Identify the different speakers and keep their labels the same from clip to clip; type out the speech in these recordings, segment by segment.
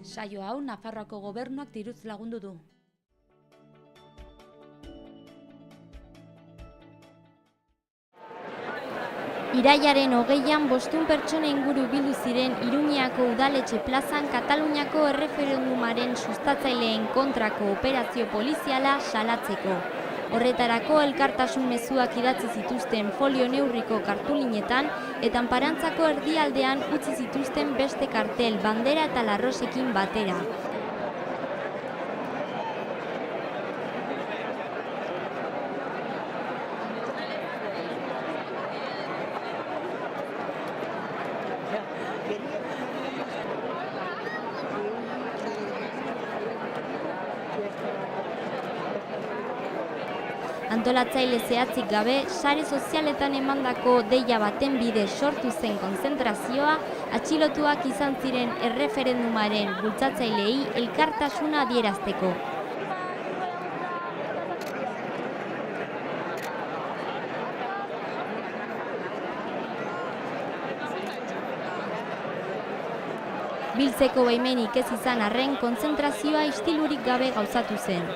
Speaker 1: Saio hau Nafarroako gobernuak diruz lagundu du.
Speaker 2: Irailaren 20an 500 pertsona inguru bildu ziren Iruñeako udaletxe plazan Kataluniako erreferendumaren sustatzaileen kontrako operazio poliziala salatzeko. Horretarako elkartasun mezuak idatzi zituzten folio neurriko kartulinetan eta Anparantzako erdialdean utzi zituzten beste kartel, bandera eta larrosekin batera. Antolatzaile zehatzik gabe, sare sozialetan emandako deia baten bidez sortu zen konzentrazioa, atxilotuak izan ziren erreferendumaren bultzatzaileei elkartasuna adierazteko. Biltzeko baimenik ez izan arren, konzentrazioa istilurik gabe gauzatu zen.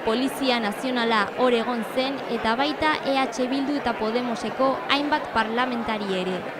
Speaker 2: Polizia Nazionala hor egon zen eta baita EH Bildu eta Podemoseko hainbat parlamentari ere.